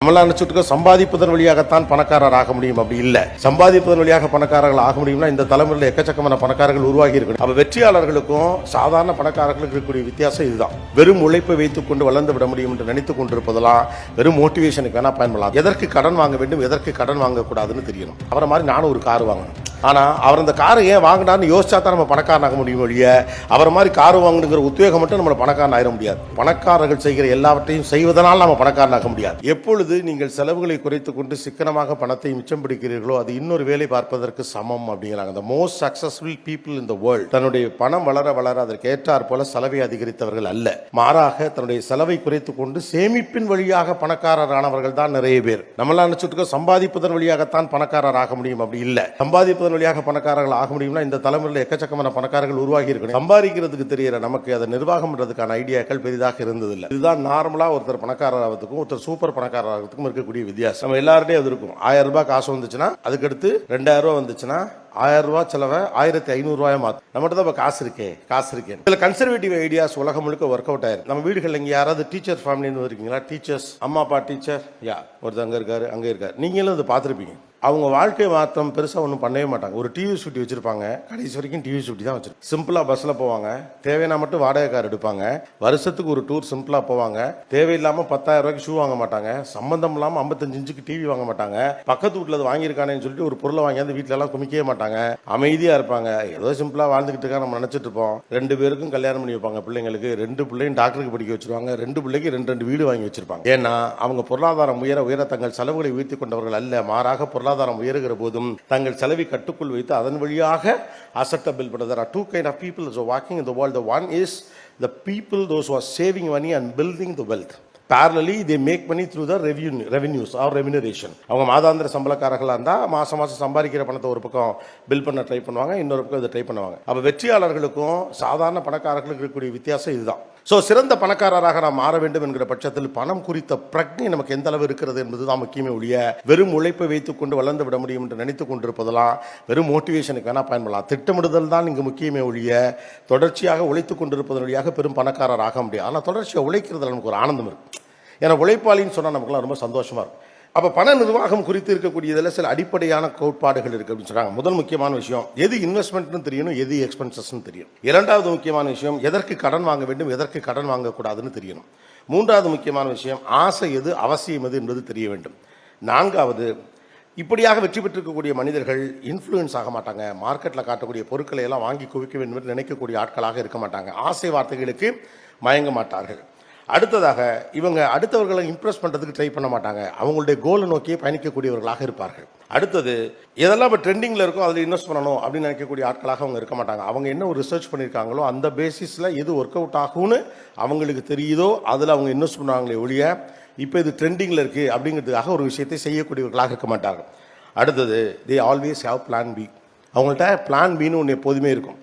நம்மளாம் நினைச்சிட்டு சம்பாதிப்பதன் வழியாகத்தான் பணக்காரர் ஆக முடியும். அப்படி இல்ல. சம்பாதிப்பதன் வழியாக பணக்காரர்கள் ஆக முடியும்னா இந்த தலைமுறையில் எக்கச்சக்கமான பணக்காரர்கள் உருவாகி இருக்கு. அப்ப வெற்றியாளர்களுக்கும் சாதாரண பணக்காரர்களுக்கு இருக்கக்கூடிய வித்தியாசம் இதுதான். வெறும் உழைப்பை வைத்துக் கொண்டு வளர்ந்து விட முடியும் என்று நினைத்துக் கொண்டிருப்பதெல்லாம் வெறும் மோட்டிவேஷனுக்கு வேணா பயன்படலாம். எதற்கு கடன் வாங்க வேண்டும், எதற்கு கடன் வாங்கக்கூடாதுன்னு தெரியணும். அவரை மாதிரி நானும் ஒரு கார் வாங்கணும். ஆனா அவர் அந்த காரை ஏன் வாங்கினான்னு யோசிச்சா தான் நம்ம பணக்காரனாக முடியும் ஒழிய அவரை மாதிரி கார் வாங்கணுங்கிற உத்வேகம் மட்டும் நம்மளை பணக்காரன் ஆயிட முடியாது. பணக்காரர்கள் செய்கிற எல்லாவற்றையும் செய்வதனால் நம்ம பணக்காரனாக முடியாது. எப்பொழுது நீங்கள் செலவுகளை குறைத்துக் கொண்டு சிக்கனமாக பணத்தை மிச்சம் பிடிக்கிறீர்களோ அது இன்னொரு வேலை பார்ப்பதற்கு சமம் அப்படிங்கிறாங்க. The most successful people in the world தன்னுடைய பணம் வளர வளர அதற்கு ஏற்றாற் போல செலவை அதிகரித்தவர்கள் அல்ல. மாறாக தன்னுடைய செலவை குறைத்துக் கொண்டு சேமிப்பின் வழியாக பணக்காரரானவர்கள் தான் நிறைய பேர். நம்மளாம் நினைச்சிட்டு சம்பாதிப்பதன் வழியாகத்தான் பணக்காரர் ஆக முடியும். அப்படி இல்ல. சம்பாதிப்பதன் வழியாக பணக்காரர்கள் ஆக முடியும்னா இந்த தலைமுறையில் எக்கச்சக்கமான பணக்காரர்கள் உருவாகி இருக்கணும். சம்பாதிக்கிறதுக்கு தெரியற நமக்கு அதை நிர்வாகம் பண்றதுக்கான ஐடியாக்கள் பெரிதாக இருந்ததில்லை. இதுதான் நார்மலா ஒருத்தர் பணக்காரர் ஆகிறதுக்கும் ஒருத்தர் சூப்பர் பணக்காரர் ஆகிறதுக்கும் இருக்கக்கூடிய வித்தியாசம். நம்ம எல்லார்ட்டையும் அது இருக்கும். 1000 ரூபாய் காசு வந்துச்சுன்னா அதுக்கடுத்து 2000 ரூபாய் வந்துச்சுன்னா 1000 ரூபாய் செலவை 1500 ரூபாய் மாற்றும். நம்மகிட்ட தான் காசு இருக்கேன். இதுல கன்சர்வேட்டிவ் ஐடியாஸ் உலகம் முழுக்க ஒர்க் அவுட் ஆயிருக்கு. நம்ம வீடுகள் இங்க யாராவது டீச்சர் ஃபேமிலின்னு இருக்கீங்களா? டீச்சர்ஸ், அம்மா அப்பா டீச்சர், ஒருத்தர் அங்க இருக்காரு, அங்க இருக்காரு. நீங்களும் அதை பார்த்துருப்பீங்க. அவங்க வாழ்க்கை மாற்றம் பெருசாக ஒன்றும் பண்ணவே மாட்டாங்க. ஒரு டிவி ஸ்கூட்டி வச்சிருப்பாங்க. கடைசி வரைக்கும் டிவி ஸ்கூட்டி தான் வச்சிருப்பாங்க. சிம்பிளாக பஸ்ஸில் போவாங்க. தேவையான மட்டும் வாடகை கார் எடுப்பாங்க. வருஷத்துக்கு ஒரு டூர் சிம்பிளாக போவாங்க. தேவையில்லாமல் 10,000 ரூபாய்க்கு ஷூ வாங்க மாட்டாங்க. சம்பந்தம் இல்லாமல் 55 இன்ச்சுக்கு டிவி வாங்க மாட்டாங்க. பக்கத்து வீட்டில் அது வாங்கியிருக்கானேன்னு சொல்லிட்டு ஒரு பொருளை வாங்கியாந்து வீட்டில எல்லாம் குமிக்கவே மாட்டாங்க. அமைதியாக இருப்பாங்க. ஏதோ சிம்பிளாக வாழ்ந்துக்கிட்டு இருக்கா நம்ம நினச்சிட்டு இருப்போம். 2 பேருக்கும் கல்யாணம் பண்ணி வைப்பாங்க. பிள்ளைங்களுக்கு 2 பிள்ளையும் டாக்டருக்கு படிக்க வச்சிருவாங்க. 2 பிள்ளைக்கு 2 வீடு வாங்கி வச்சிருப்பாங்க. ஏன்னா அவங்க பொருளாதாரம் உயர தங்கள் செலவுகளை உயர்த்தி கொண்டவர்கள் அல்ல. மாறாக பொருளாதாரம் உயர்கிற போதும் தங்கள் செலவை கட்டுக்குள் வைத்து அதன் வழியாக அசெட்டை பில்ட் பண்ணுறது. There are 2 kind of people who are walking in the world. The one is the people, those who are saving money and building the wealth. Parallelly, they make money through the revenues or remuneration. அவங்க மாதாந்திர சம்பளக்காரர்களாக இருந்தால் மாதம் சம்பாதிக்கிற பணத்தை ஒரு பக்கம் bill பண்ண try பண்ணுவாங்க, இன்னொரு பக்கம் இதை ட்ரை பண்ணுவாங்க. அப்போ வெற்றியாளர்களுக்கும் சாதாரண பணக்காரர்களுக்கு இருக்கக்கூடிய வித்தியாசம் இதுதான். ஸோ சிறந்த பணக்காரராக நாம் மாற வேண்டும் என்கிற பட்சத்தில் பணம் குறித்த பிரக்ஞை நமக்கு எந்த அளவு இருக்கிறது என்பது தான் முக்கியமே ஒழிய வெறும் உழைப்பை வைத்துக் கொண்டு வளர்ந்து விட முடியும் என்று நினைத்துக் கொண்டிருப்பதெல்லாம் வெறும் மோட்டிவேஷனுக்கு வேணா பயன்படலாம். திட்டமிடுதல் தான் இங்கு முக்கியமே ஒழிய தொடர்ச்சியாக உழைத்துக் கொண்டிருப்பதன் வழியாக பெரும் பணக்காரர் ஆக முடியும். ஆனால் தொடர்ச்சியாக உழைக்கிறதுல நமக்கு ஒரு ஆனந்தம் இருக்கு. ஏன்னா உழைப்பாளின்னு சொன்னால் நமக்குலாம் ரொம்ப சந்தோஷமா இருக்கும். அப்போ பண நிர்வாகம் குறித்து இருக்கக்கூடியதில் சில அடிப்படையான கோட்பாடுகள் இருக்குது அப்படின்னு சொல்கிறாங்க. முதல் முக்கியமான விஷயம், எது இன்வெஸ்ட்மெண்ட்னு தெரியணும், எது எக்ஸ்பென்சஸ்ன்னு தெரியும். 2வது முக்கியமான விஷயம், எதற்கு கடன் வாங்க வேண்டும், எதற்கு கடன் வாங்கக்கூடாதுன்னு தெரியணும். 3வது முக்கியமான விஷயம், ஆசை எது, அவசியம் எது என்பது தெரிய வேண்டும். 4வது, இப்படியாக வெற்றி பெற்றிருக்கக்கூடிய மனிதர்கள் இன்ஃப்ளூயன்ஸ் ஆக மாட்டாங்க. மார்க்கெட்டில் காட்டக்கூடிய பொருட்களை எல்லாம் வாங்கி குவிக்க வேண்டும் என்று நினைக்கக்கூடிய ஆட்களாக இருக்க மாட்டாங்க. ஆசை வார்த்தைகளுக்கு மயங்க மாட்டார்கள். அடுத்ததாக, இவங்க அடுத்தவர்களை இம்ப்ரெஸ் பண்ணுறதுக்கு ட்ரை பண்ண மாட்டாங்க. அவங்களுடைய கோலை நோக்கியே பயணிக்கக்கூடியவர்களாக இருப்பார்கள். அடுத்தது, எதெல்லாம் இப்போ ட்ரெண்டிங்கில் இருக்கோ அதில் இன்வெஸ்ட் பண்ணணும் அப்படின்னு நினைக்கக்கூடிய ஆட்களாக அவங்க இருக்க மாட்டாங்க. அவங்க என்ன ஒரு ரிசர்ச் பண்ணியிருக்காங்களோ அந்த பேசிஸில் எது ஒர்க் அவுட் ஆகும்னு அவங்களுக்கு தெரியுதோ அதில் அவங்க இன்வெஸ்ட் பண்ணுவாங்களே ஒழிய இப்போ இது ட்ரெண்டிங்கில் இருக்குது அப்படிங்கிறதுக்காக ஒரு விஷயத்தை செய்யக்கூடியவர்களாக இருக்க மாட்டாங்க. அடுத்தது, they always have plan B. அவங்கள்ட்ட பிளான் பின்னு ஒன்று எப்போதுமே இருக்கும்.